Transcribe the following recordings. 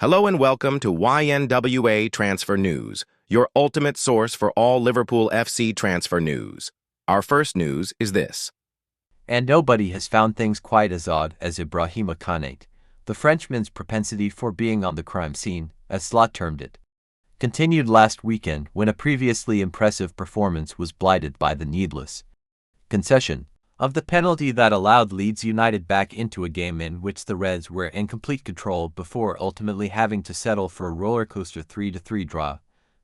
Hello and welcome to YNWA Transfer News, your ultimate source for all Liverpool FC transfer news. Our first news is this. And nobody has found things quite as odd as Ibrahima Konate, the Frenchman's propensity for being on the crime scene, as Slot termed it, continued last weekend when a previously impressive performance was blighted by the needless concession of the penalty that allowed Leeds United back into a game in which the Reds were in complete control before ultimately having to settle for a rollercoaster 3-3 draw.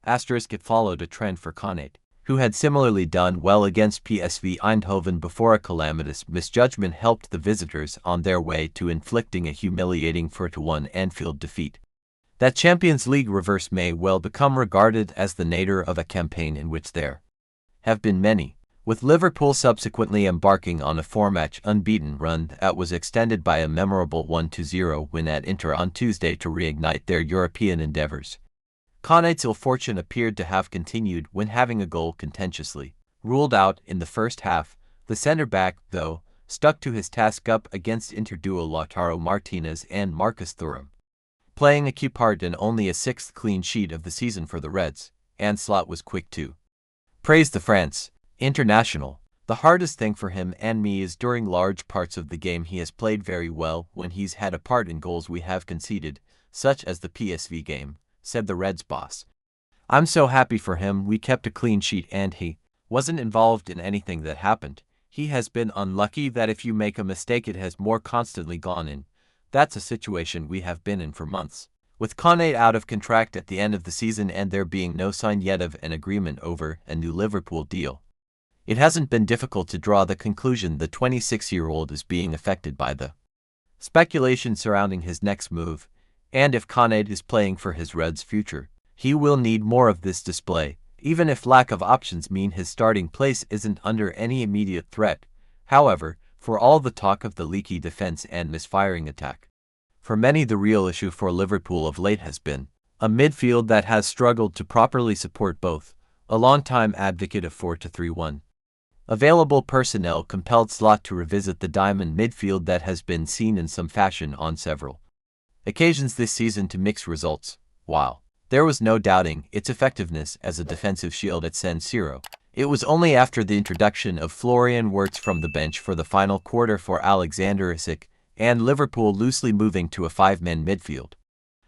It followed a trend for Konate, who had similarly done well against PSV Eindhoven before a calamitous misjudgment helped the visitors on their way to inflicting a humiliating 4-1 Anfield defeat. That Champions League reverse may well become regarded as the nadir of a campaign in which there have been many, with Liverpool subsequently embarking on a four-match unbeaten run that was extended by a memorable 1-0 win at Inter on Tuesday to reignite their European endeavours. Konate's ill fortune appeared to have continued when having a goal contentiously ruled out in the first half. The centre-back, though, stuck to his task up against Inter duo Lautaro Martinez and Marcus Thuram, playing a key part in only a sixth clean sheet of the season for the Reds. And Slot was quick to praise the France international. The hardest thing for him and me is during large parts of the game he has played very well when he's had a part in goals we have conceded, such as the PSV game, said the Reds boss. I'm so happy for him we kept a clean sheet and he wasn't involved in anything that happened. He has been unlucky that if you make a mistake it has more constantly gone in. That's a situation we have been in for months, with Konate out of contract at the end of the season and there being no sign yet of an agreement over a new Liverpool deal. It hasn't been difficult to draw the conclusion the 26-year-old is being affected by the speculation surrounding his next move, and if Konate is playing for his Reds' future, he will need more of this display, even if lack of options mean his starting place isn't under any immediate threat. However, for all the talk of the leaky defense and misfiring attack, for many the real issue for Liverpool of late has been a midfield that has struggled to properly support both, a long-time advocate of 4-3-1. Available personnel compelled Slot to revisit the diamond midfield that has been seen in some fashion on several occasions this season to mix results. While there was no doubting its effectiveness as a defensive shield at San Siro, it was only after the introduction of Florian Wirtz from the bench for the final quarter for Alexander Isak and Liverpool loosely moving to a five-man midfield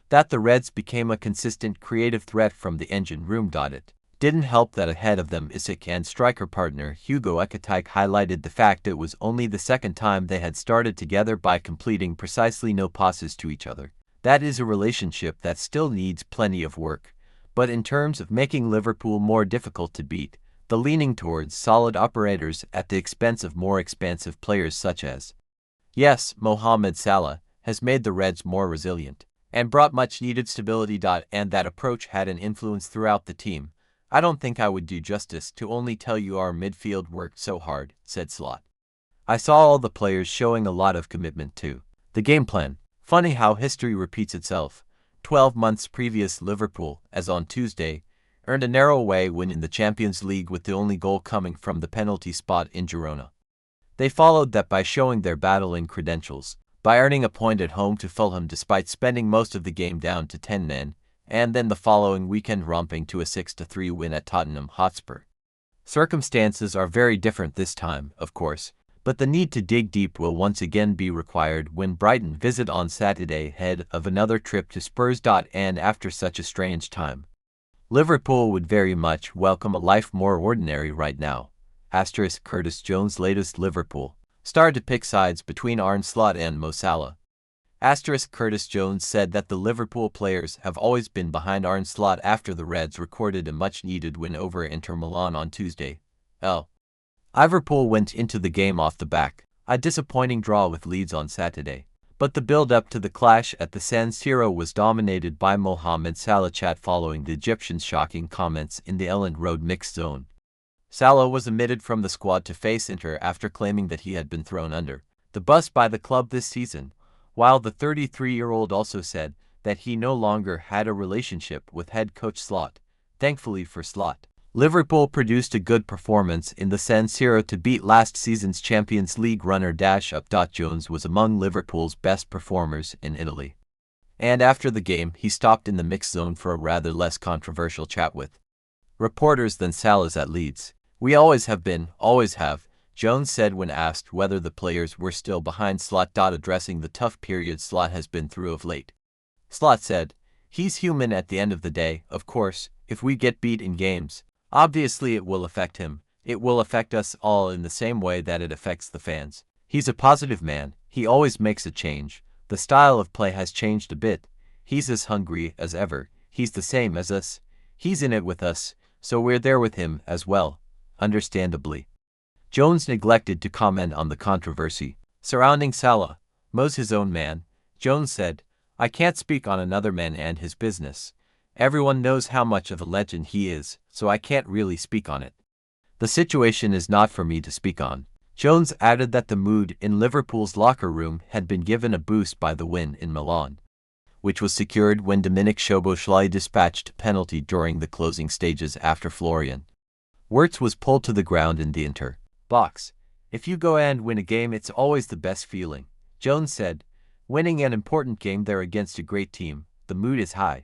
that the Reds became a consistent creative threat from the engine room. It didn't help that ahead of them Isak and striker partner Hugo Ekitike highlighted the fact it was only the second time they had started together by completing precisely no passes to each other. That is a relationship that still needs plenty of work, but in terms of making Liverpool more difficult to beat, the leaning towards solid operators at the expense of more expansive players such as, yes, Mohamed Salah, has made the Reds more resilient and brought much needed stability. And that approach had an influence throughout the team. I don't think I would do justice to only tell you our midfield worked so hard, said Slot. I saw all the players showing a lot of commitment to the game plan. Funny how history repeats itself. 12 months previous Liverpool, as on Tuesday, earned a narrow away win in the Champions League with the only goal coming from the penalty spot in Girona. They followed that by showing their battling credentials, by earning a point at home to Fulham despite spending most of the game down to 10 men, and then the following weekend romping to a 6-3 win at Tottenham Hotspur. Circumstances are very different this time, of course, but the need to dig deep will once again be required when Brighton visit on Saturday ahead of another trip to Spurs. And after such a strange time, Liverpool would very much welcome a life more ordinary right now. Curtis Jones' latest Liverpool star to pick sides between Arne Slot and Mo Salah. Curtis Jones said that the Liverpool players have always been behind Arne Slot after the Reds recorded a much-needed win over Inter Milan on Tuesday. Liverpool went into the game off the back, a disappointing draw with Leeds on Saturday, but the build-up to the clash at the San Siro was dominated by Mohamed Salah chat following the Egyptian's shocking comments in the Elland Road mixed zone. Salah was omitted from the squad to face Inter after claiming that he had been thrown under the bus by the club this season, while the 33-year-old also said that he no longer had a relationship with head coach Slot. Thankfully for Slot, Liverpool produced a good performance in the San Siro to beat last season's Champions League runner-up. Jones was among Liverpool's best performers in Italy. And after the game, he stopped in the mixed zone for a rather less controversial chat with reporters than Salah's at Leeds. "We always have been, always have," Jones said when asked whether the players were still behind Slot. Addressing the tough period Slot has been through of late. Slot said, "He's human at the end of the day, of course. If we get beat in games, obviously it will affect him. It will affect us all in the same way that it affects the fans. He's a positive man. He always makes a change. The style of play has changed a bit. He's as hungry as ever. He's the same as us. He's in it with us, so we're there with him as well, understandably." Jones neglected to comment on the controversy surrounding Salah. "Mo's his own man," Jones said. "I can't speak on another man and his business. Everyone knows how much of a legend he is, so I can't really speak on it. The situation is not for me to speak on." Jones added that the mood in Liverpool's locker room had been given a boost by the win in Milan, which was secured when Dominic Szoboszlai dispatched a penalty during the closing stages after Florian Wirtz was pulled to the ground in the Inter box. "If you go and win a game, it's always the best feeling," Jones said. "Winning an important game there against a great team, the mood is high."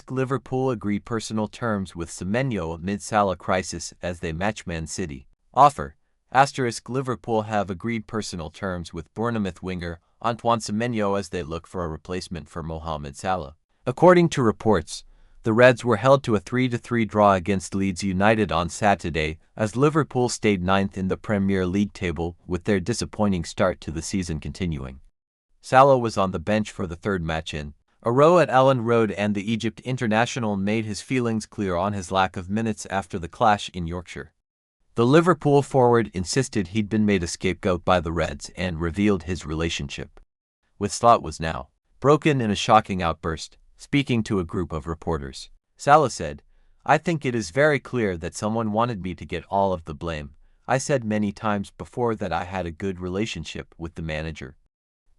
Liverpool agreed personal terms with Semenyo amid Salah crisis as they match Man City. Offer. Liverpool have agreed personal terms with Bournemouth winger Antoine Semenyo as they look for a replacement for Mohamed Salah. According to reports, the Reds were held to a 3-3 draw against Leeds United on Saturday as Liverpool stayed ninth in the Premier League table with their disappointing start to the season continuing. Salah was on the bench for the third match in a row at Ellen Road, and the Egypt international made his feelings clear on his lack of minutes after the clash in Yorkshire. The Liverpool forward insisted he'd been made a scapegoat by the Reds and revealed his relationship with Slot was now broken in a shocking outburst. Speaking to a group of reporters, Salah said, "I think it is very clear that someone wanted me to get all of the blame. I said many times before that I had a good relationship with the manager.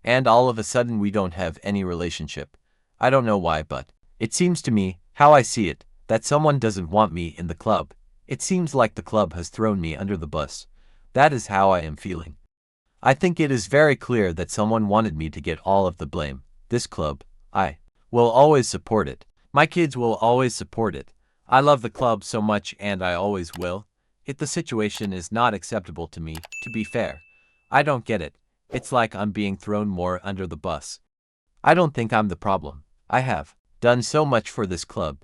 And all of a sudden we don't have any relationship. I don't know why, but it seems to me, how I see it, that someone doesn't want me in the club. It seems like the club has thrown me under the bus. That is how I am feeling. I think it is very clear that someone wanted me to get all of the blame. This club, I will always support it. My kids will always support it. I love the club so much and I always will. The situation is not acceptable to me, to be fair. I don't get it. It's like I'm being thrown more under the bus. I don't think I'm the problem. I have done so much for this club.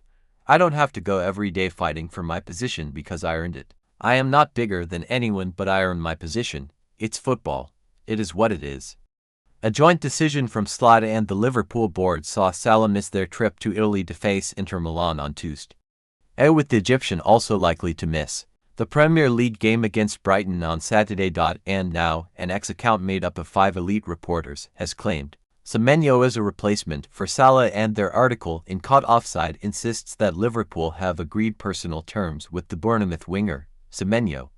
I don't have to go every day fighting for my position because I earned it. I am not bigger than anyone, but I earn my position. It's football. It is what it is." A joint decision from Slot and the Liverpool board saw Salah miss their trip to Italy to face Inter Milan on Tuesday, with the Egyptian also likely to miss the Premier League game against Brighton on Saturday. And now, an ex-account made up of 5 elite reporters has claimed Semenyo is a replacement for Salah, and their article in Caught Offside insists that Liverpool have agreed personal terms with the Bournemouth winger, Semenyo,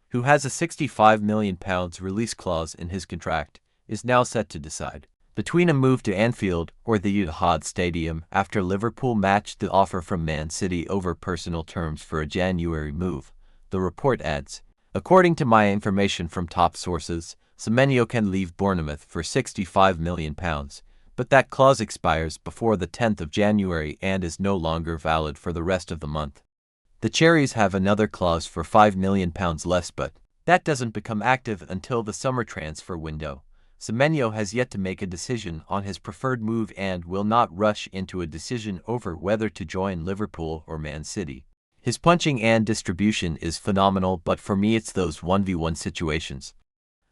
who has a £65 million release clause in his contract, is now set to decide between a move to Anfield or the Etihad Stadium after Liverpool matched the offer from Man City over personal terms for a January move. The report adds, "According to my information from top sources, Semenyo can leave Bournemouth for £65 million, but that clause expires before the 10th of January and is no longer valid for the rest of the month. The Cherries have another clause for £5 million less, but that doesn't become active until the summer transfer window. Semenyo has yet to make a decision on his preferred move and will not rush into a decision over whether to join Liverpool or Man City. His punching and distribution is phenomenal, but for me it's those 1v1 situations.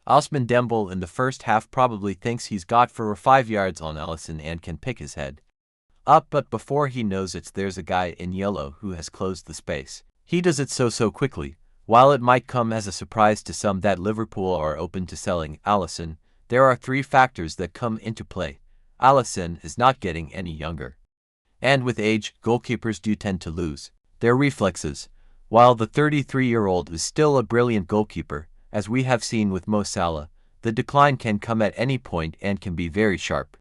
Ousmane Dembele in the first half probably thinks he's got 4 or 5 yards on Alisson and can pick his head up, but before he knows it there's a guy in yellow who has closed the space. He does it so quickly. While it might come as a surprise to some that Liverpool are open to selling Alisson, there are 3 factors that come into play. Alisson is not getting any younger, and with age, goalkeepers do tend to lose their reflexes. While the 33-year-old is still a brilliant goalkeeper, as we have seen with Mo Salah, the decline can come at any point and can be very sharp.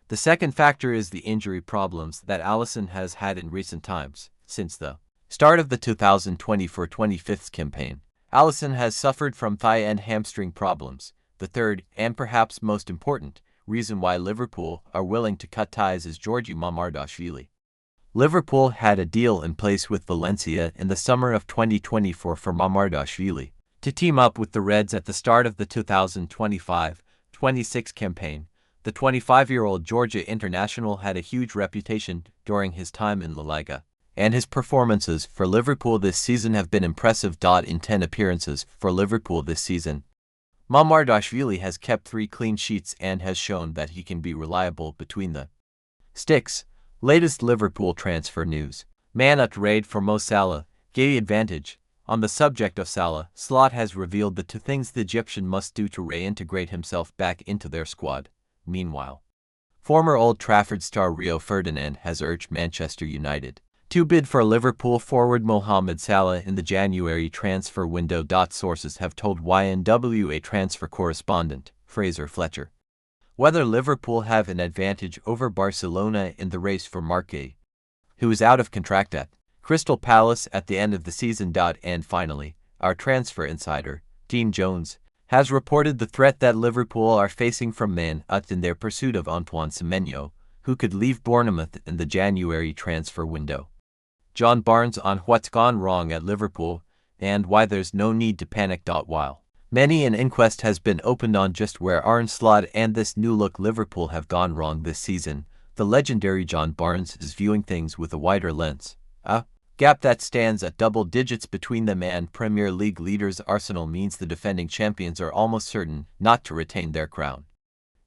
The second factor is the injury problems that Alisson has had in recent times. Since the start of the 2024-25 campaign, Alisson has suffered from thigh and hamstring problems. The third, and perhaps most important, reason why Liverpool are willing to cut ties is Georgi Mamardashvili. Liverpool had a deal in place with Valencia in the summer of 2024 for Mamardashvili to team up with the Reds at the start of the 2025-26 campaign. The 25-year-old Georgia international had a huge reputation during his time in La Liga, and his performances for Liverpool this season have been impressive. In 10 appearances for Liverpool this season, Mamardashvili has kept 3 clean sheets and has shown that he can be reliable between the sticks. Latest Liverpool transfer news. Man at raid for Mo Salah, gay advantage. On the subject of Salah, Slot has revealed the 2 things the Egyptian must do to reintegrate himself back into their squad. Meanwhile, former Old Trafford star Rio Ferdinand has urged Manchester United to bid for Liverpool forward Mohamed Salah in the January transfer window. Sources have told YNWA transfer correspondent Fraser Fletcher. Whether Liverpool have an advantage over Barcelona in the race for Marque, who is out of contract at Crystal Palace at the end of the season. And finally, our transfer insider, Dean Jones, has reported the threat that Liverpool are facing from Man Ut in their pursuit of Antoine Semenyo, who could leave Bournemouth in the January transfer window. John Barnes on what's gone wrong at Liverpool and why there's no need to panic. While many an inquest has been opened on just where Arne Slot and this new-look Liverpool have gone wrong this season, the legendary John Barnes is viewing things with a wider lens. A gap that stands at double digits between them and Premier League leaders Arsenal means the defending champions are almost certain not to retain their crown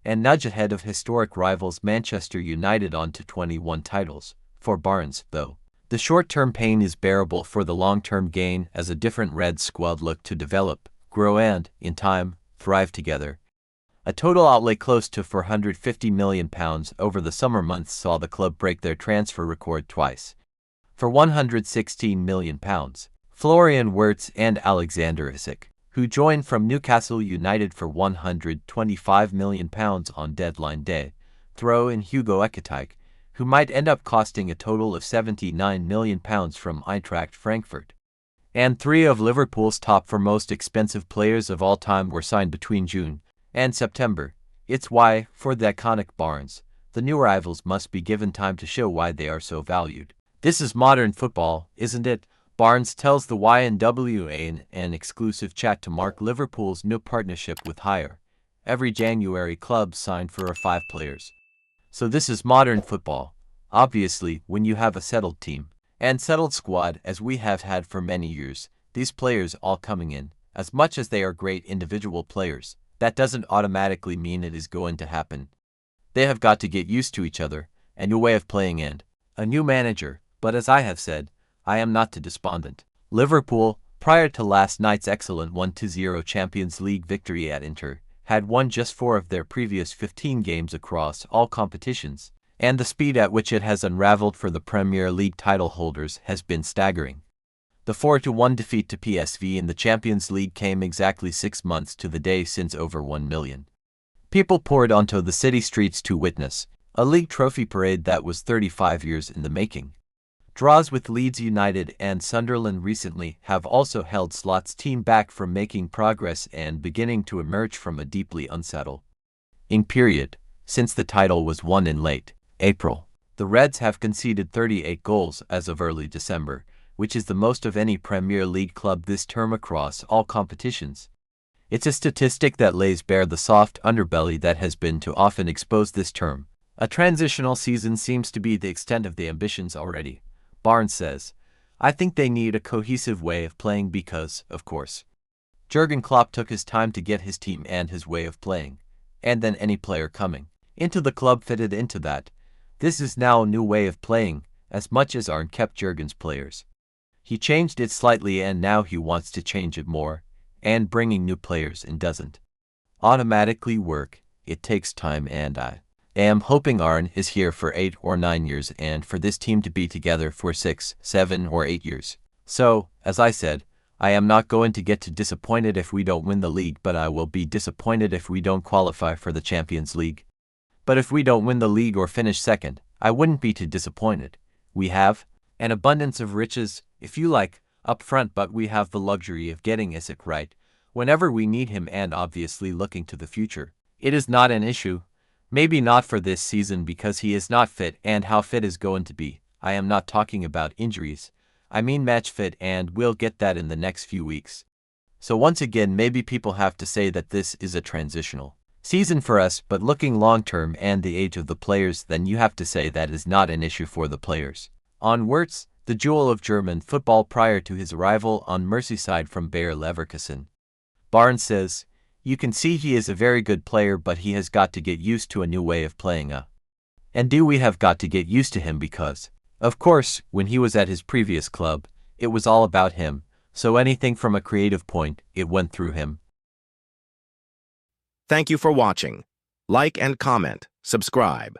and nudge ahead of historic rivals Manchester United on to 21 titles. For Barnes, though, the short-term pain is bearable for the long-term gain as a different Red squad look to develop, grow and, in time, thrive together. A total outlay close to £450 million over the summer months saw the club break their transfer record twice. For £116 million, Florian Wirtz and Alexander Isak, who joined from Newcastle United for £125 million on deadline day, throw in Hugo Ekitike, who might end up costing a total of £79 million from Eintracht Frankfurt. And 3 of Liverpool's top 4 most expensive players of all time were signed between June and September. It's why, for the iconic Barnes, the new arrivals must be given time to show why they are so valued. This is modern football, isn't it? Barnes tells the YNWA in an exclusive chat to mark Liverpool's new partnership with Hire. Every January club signed 4 or 5 players. So this is modern football. Obviously, when you have a settled team and settled squad as we have had for many years, these players all coming in, as much as they are great individual players, that doesn't automatically mean it is going to happen. They have got to get used to each other, a new way of playing and a new manager. But as I have said, I am not too despondent. Liverpool, prior to last night's excellent 1-0 Champions League victory at Inter, had won just 4 of their previous 15 games across all competitions, and the speed at which it has unraveled for the Premier League title holders has been staggering. The 4-1 defeat to PSV in the Champions League came exactly 6 months to the day since over 1 million people poured onto the city streets to witness a league trophy parade that was 35 years in the making. Draws with Leeds United and Sunderland recently have also held Slot's team back from making progress and beginning to emerge from a deeply unsettled period. Since the title was won in late April, the Reds have conceded 38 goals as of early December, which is the most of any Premier League club this term across all competitions. It's a statistic that lays bare the soft underbelly that has been too often exposed this term. A transitional season seems to be the extent of the ambitions already. Barnes says, I think they need a cohesive way of playing because, of course, Jurgen Klopp took his time to get his team and his way of playing, and then any player coming into the club fitted into that. This is now a new way of playing, as much as Arne kept Jurgen's players. He changed it slightly and now he wants to change it more, and bringing new players in doesn't automatically work. It takes time and I am hoping Arne is here for 8 or 9 years and for this team to be together for 6, 7 or 8 years. So, as I said, I am not going to get too disappointed if we don't win the league, but I will be disappointed if we don't qualify for the Champions League. But if we don't win the league or finish second, I wouldn't be too disappointed. We have an abundance of riches, if you like, up front, but we have the luxury of getting Isak right whenever we need him and obviously looking to the future. It is not an issue Maybe not for this season because he is not fit, and how fit is going to be. I am not talking about injuries. I mean match fit, and we'll get that in the next few weeks. So once again, maybe people have to say that this is a transitional season for us, but looking long-term and the age of the players, then you have to say that is not an issue for the players. On Wirtz, the jewel of German football prior to his arrival on Merseyside from Bayer Leverkusen. Barnes says, "You can see he is a very good player, but he has got to get used to a new way of playing. And do we have got to get used to him because, of course, when he was at his previous club, it was all about him, so anything from a creative point, it went through him." Thank you for watching. Like and comment, subscribe.